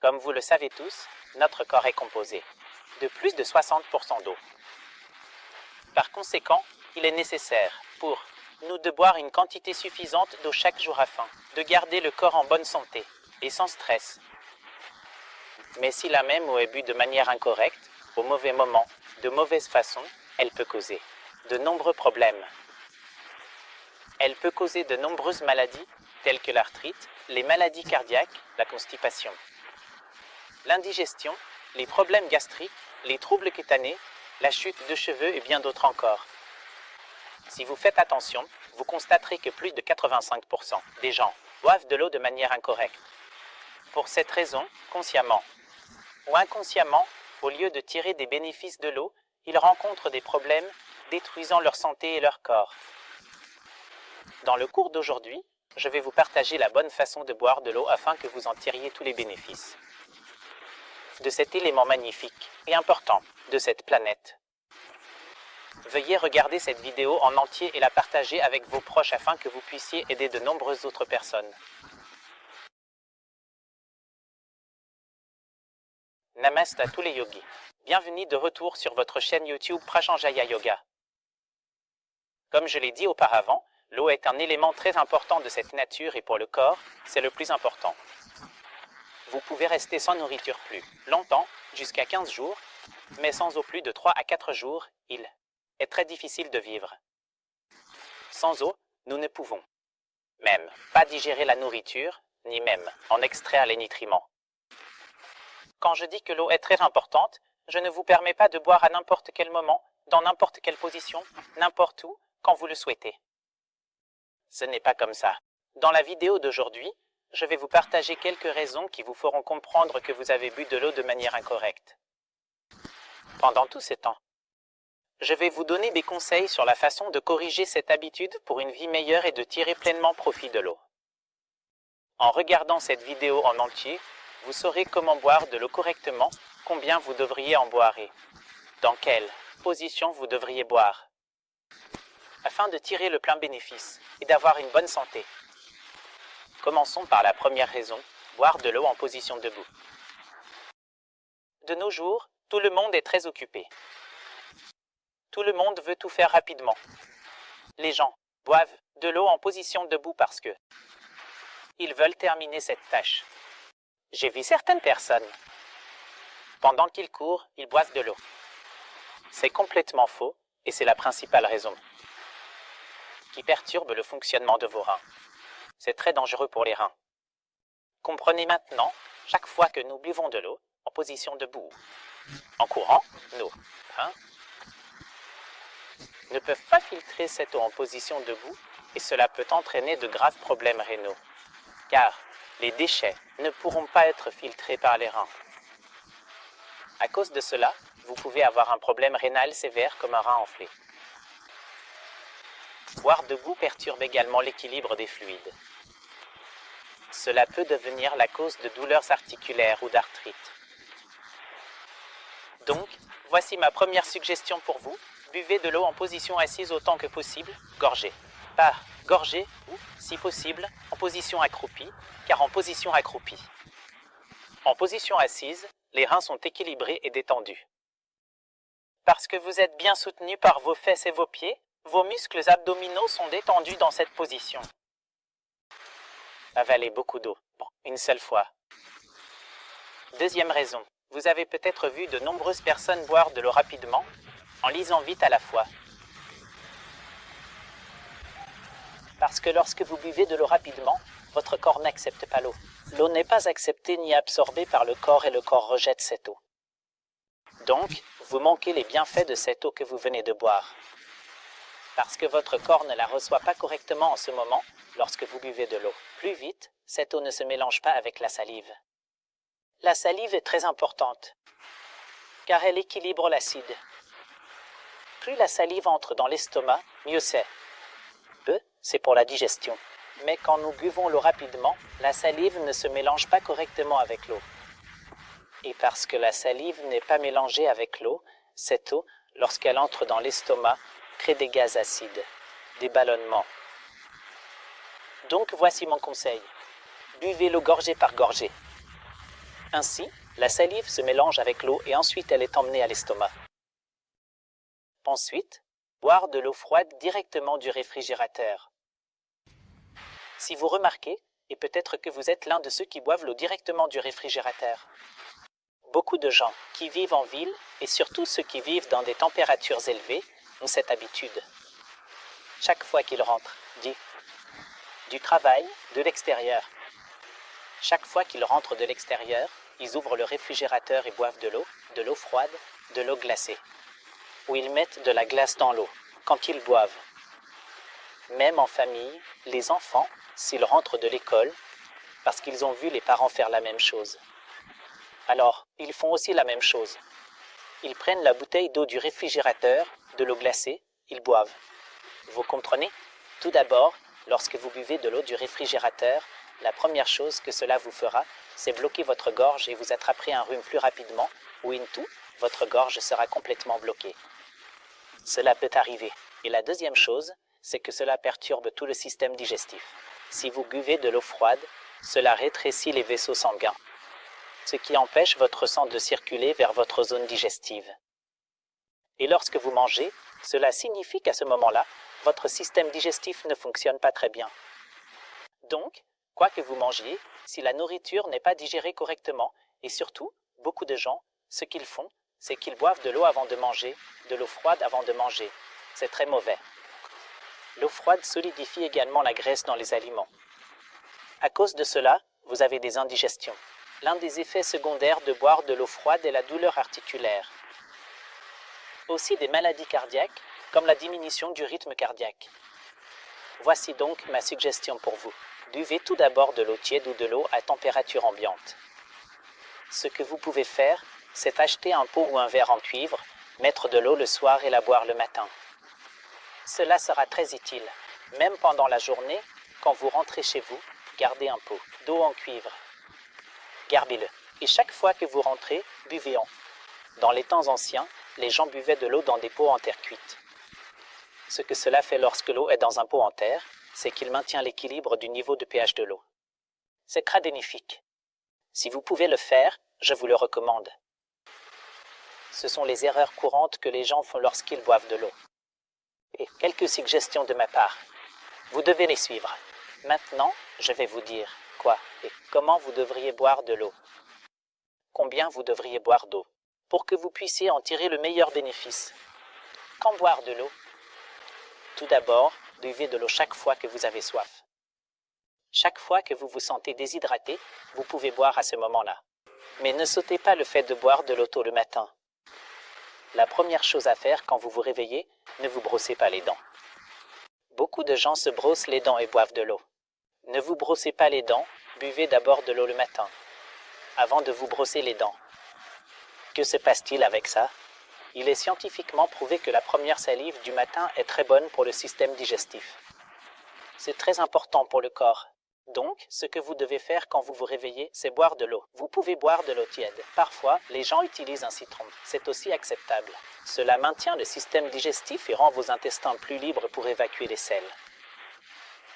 Comme vous le savez tous, notre corps est composé de plus de 60% d'eau. Par conséquent, il est nécessaire pour nous de boire une quantité suffisante d'eau chaque jour afin de garder le corps en bonne santé et sans stress. Mais si la même eau est bue de manière incorrecte, au mauvais moment, de mauvaise façon, elle peut causer de nombreux problèmes. Elle peut causer de nombreuses maladies, telles que l'arthrite, les maladies cardiaques, la constipation, l'indigestion, les problèmes gastriques, les troubles cutanés, la chute de cheveux et bien d'autres encore. Si vous faites attention, vous constaterez que plus de 85% des gens boivent de l'eau de manière incorrecte. Pour cette raison, consciemment ou inconsciemment, au lieu de tirer des bénéfices de l'eau, ils rencontrent des problèmes détruisant leur santé et leur corps. Dans le cours d'aujourd'hui, je vais vous partager la bonne façon de boire de l'eau afin que vous en tiriez tous les bénéfices de cet élément magnifique et important de cette planète. Veuillez regarder cette vidéo en entier et la partager avec vos proches afin que vous puissiez aider de nombreuses autres personnes. Namaste à tous les yogis. Bienvenue de retour sur votre chaîne YouTube Prachanjaya Yoga. Comme je l'ai dit auparavant, l'eau est un élément très important de cette nature et pour le corps, c'est le plus important. Vous pouvez rester sans nourriture plus longtemps, jusqu'à 15 jours, mais sans eau plus de 3 à 4 jours, il est très difficile de vivre. Sans eau, nous ne pouvons même pas digérer la nourriture, ni même en extraire les nutriments. Quand je dis que l'eau est très importante, je ne vous permets pas de boire à n'importe quel moment, dans n'importe quelle position, n'importe où, quand vous le souhaitez. Ce n'est pas comme ça. Dans la vidéo d'aujourd'hui, je vais vous partager quelques raisons qui vous feront comprendre que vous avez bu de l'eau de manière incorrecte. Pendant tout ce temps, je vais vous donner des conseils sur la façon de corriger cette habitude pour une vie meilleure et de tirer pleinement profit de l'eau. En regardant cette vidéo en entier, vous saurez comment boire de l'eau correctement, combien vous devriez en boire et dans quelle position vous devriez boire, afin de tirer le plein bénéfice et d'avoir une bonne santé. Commençons par la première raison, boire de l'eau en position debout. De nos jours, tout le monde est très occupé. Tout le monde veut tout faire rapidement. Les gens boivent de l'eau en position debout parce que ils veulent terminer cette tâche. J'ai vu certaines personnes, pendant qu'ils courent, ils boivent de l'eau. C'est complètement faux et c'est la principale raison qui perturbe le fonctionnement de vos reins. C'est très dangereux pour les reins. Comprenez maintenant, chaque fois que nous buvons de l'eau en position debout, en courant, nos reins ne peuvent pas filtrer cette eau en position debout et cela peut entraîner de graves problèmes rénaux, car les déchets ne pourront pas être filtrés par les reins. À cause de cela, vous pouvez avoir un problème rénal sévère comme un rein enflé. Boire debout perturbe également l'équilibre des fluides. Cela peut devenir la cause de douleurs articulaires ou d'arthrite. Donc, voici ma première suggestion pour vous. Buvez de l'eau en position assise autant que possible, gorgée. Pas gorgée ou, si possible, en position accroupie, car en position accroupie. En position assise, les reins sont équilibrés et détendus. Parce que vous êtes bien soutenu par vos fesses et vos pieds, vos muscles abdominaux sont détendus dans cette position. Avalez beaucoup d'eau, une seule fois. Deuxième raison, vous avez peut-être vu de nombreuses personnes boire de l'eau rapidement, en lisant vite à la fois. Parce que lorsque vous buvez de l'eau rapidement, votre corps n'accepte pas l'eau. L'eau n'est pas acceptée ni absorbée par le corps et le corps rejette cette eau. Donc, vous manquez les bienfaits de cette eau que vous venez de boire. Parce que votre corps ne la reçoit pas correctement en ce moment, lorsque vous buvez de l'eau plus vite, cette eau ne se mélange pas avec la salive. La salive est très importante, car elle équilibre l'acide. Plus la salive entre dans l'estomac, mieux c'est. C'est pour la digestion. Mais quand nous buvons l'eau rapidement, la salive ne se mélange pas correctement avec l'eau. Et parce que la salive n'est pas mélangée avec l'eau, cette eau, lorsqu'elle entre dans l'estomac, crée des gaz acides, des ballonnements. Donc voici mon conseil. Buvez l'eau gorgée par gorgée. Ainsi, la salive se mélange avec l'eau et ensuite elle est emmenée à l'estomac. Ensuite, boire de l'eau froide directement du réfrigérateur. Si vous remarquez, et peut-être que vous êtes l'un de ceux qui boivent l'eau directement du réfrigérateur. Beaucoup de gens qui vivent en ville, et surtout ceux qui vivent dans des températures élevées, ont cette habitude. Chaque fois qu'ils rentrent, du travail, de l'extérieur. Chaque fois qu'ils rentrent de l'extérieur, ils ouvrent le réfrigérateur et boivent de l'eau froide, de l'eau glacée. Ou ils mettent de la glace dans l'eau, quand ils boivent. Même en famille, les enfants, s'ils rentrent de l'école, parce qu'ils ont vu les parents faire la même chose. Alors, ils font aussi la même chose. Ils prennent la bouteille d'eau du réfrigérateur, de l'eau glacée, ils boivent. Vous comprenez? Tout d'abord, lorsque vous buvez de l'eau du réfrigérateur, la première chose que cela vous fera, c'est bloquer votre gorge et vous attraperez un rhume plus rapidement, ou into, votre gorge sera complètement bloquée. Cela peut arriver. Et la deuxième chose, c'est que cela perturbe tout le système digestif. Si vous buvez de l'eau froide, cela rétrécit les vaisseaux sanguins, ce qui empêche votre sang de circuler vers votre zone digestive. Et lorsque vous mangez, cela signifie qu'à ce moment-là, votre système digestif ne fonctionne pas très bien. Donc, quoi que vous mangiez, si la nourriture n'est pas digérée correctement, et surtout, beaucoup de gens, ce qu'ils font, c'est qu'ils boivent de l'eau avant de manger, de l'eau froide avant de manger. C'est très mauvais. L'eau froide solidifie également la graisse dans les aliments. À cause de cela, vous avez des indigestions. L'un des effets secondaires de boire de l'eau froide est la douleur articulaire. Aussi des maladies cardiaques, comme la diminution du rythme cardiaque. Voici donc ma suggestion pour vous. Buvez tout d'abord de l'eau tiède ou de l'eau à température ambiante. Ce que vous pouvez faire, c'est acheter un pot ou un verre en cuivre, mettre de l'eau le soir et la boire le matin. Cela sera très utile. Même pendant la journée, quand vous rentrez chez vous, gardez un pot d'eau en cuivre. Gardez-le. Et chaque fois que vous rentrez, buvez-en. Dans les temps anciens, les gens buvaient de l'eau dans des pots en terre cuite. Ce que cela fait lorsque l'eau est dans un pot en terre, c'est qu'il maintient l'équilibre du niveau de pH de l'eau. C'est très bénéfique. Si vous pouvez le faire, je vous le recommande. Ce sont les erreurs courantes que les gens font lorsqu'ils boivent de l'eau. Et quelques suggestions de ma part. Vous devez les suivre. Maintenant, je vais vous dire quoi et comment vous devriez boire de l'eau. Combien vous devriez boire d'eau pour que vous puissiez en tirer le meilleur bénéfice. Quand boire de l'eau? Tout d'abord, buvez de l'eau chaque fois que vous avez soif. Chaque fois que vous vous sentez déshydraté, vous pouvez boire à ce moment-là. Mais ne sautez pas le fait de boire de l'eau tôt le matin. La première chose à faire quand vous vous réveillez, ne vous brossez pas les dents. Beaucoup de gens se brossent les dents et boivent de l'eau. Ne vous brossez pas les dents, buvez d'abord de l'eau le matin, avant de vous brosser les dents. Que se passe-t-il avec ça? Il est scientifiquement prouvé que la première salive du matin est très bonne pour le système digestif. C'est très important pour le corps. Donc, ce que vous devez faire quand vous vous réveillez, c'est boire de l'eau. Vous pouvez boire de l'eau tiède. Parfois, les gens utilisent un citron. C'est aussi acceptable. Cela maintient le système digestif et rend vos intestins plus libres pour évacuer les sels.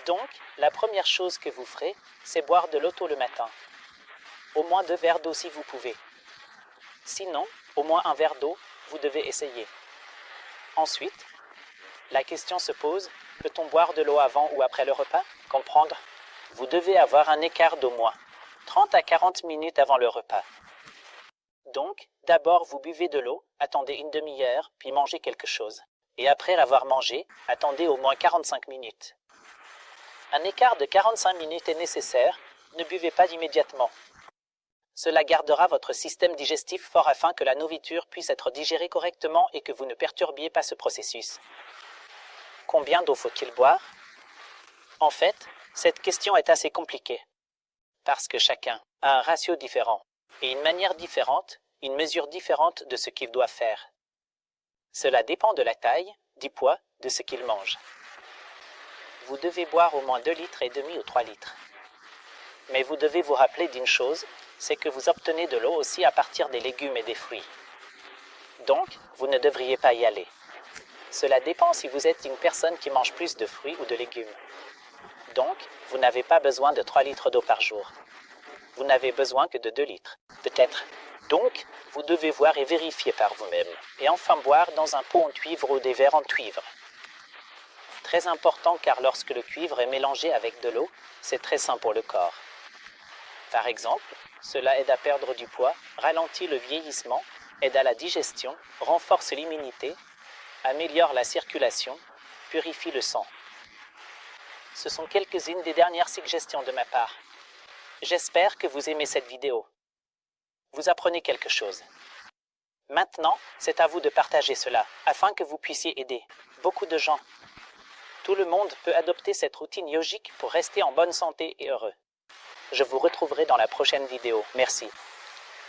Donc, la première chose que vous ferez, c'est boire de l'eau tôt le matin. Au moins 2 verres d'eau si vous pouvez. Sinon, au moins 1 verre d'eau, vous devez essayer. Ensuite, la question se pose, peut-on boire de l'eau avant ou après le repas? Comprendre? Vous devez avoir un écart d'au moins 30 à 40 minutes avant le repas. Donc, d'abord vous buvez de l'eau, attendez une demi-heure, puis mangez quelque chose. Et après l'avoir mangé, attendez au moins 45 minutes. Un écart de 45 minutes est nécessaire, ne buvez pas immédiatement. Cela gardera votre système digestif fort afin que la nourriture puisse être digérée correctement et que vous ne perturbiez pas ce processus. Combien d'eau faut-il boire? En fait, cette question est assez compliquée, parce que chacun a un ratio différent et une manière différente, une mesure différente de ce qu'il doit faire. Cela dépend de la taille, du poids, de ce qu'il mange. Vous devez boire au moins 2,5 litres ou 3 litres. Mais vous devez vous rappeler d'une chose, c'est que vous obtenez de l'eau aussi à partir des légumes et des fruits. Donc, vous ne devriez pas y aller. Cela dépend si vous êtes une personne qui mange plus de fruits ou de légumes. Donc, vous n'avez pas besoin de 3 litres d'eau par jour. Vous n'avez besoin que de 2 litres. peut-être. Donc, vous devez voir et vérifier par vous-même. Et enfin boire dans un pot en cuivre ou des verres en cuivre. Très important car lorsque le cuivre est mélangé avec de l'eau, c'est très sain pour le corps. Par exemple, cela aide à perdre du poids, ralentit le vieillissement, aide à la digestion, renforce l'immunité, améliore la circulation, purifie le sang. Ce sont quelques-unes des dernières suggestions de ma part. J'espère que vous aimez cette vidéo. Vous apprenez quelque chose. Maintenant, c'est à vous de partager cela, afin que vous puissiez aider beaucoup de gens. Tout le monde peut adopter cette routine yogique pour rester en bonne santé et heureux. Je vous retrouverai dans la prochaine vidéo. Merci.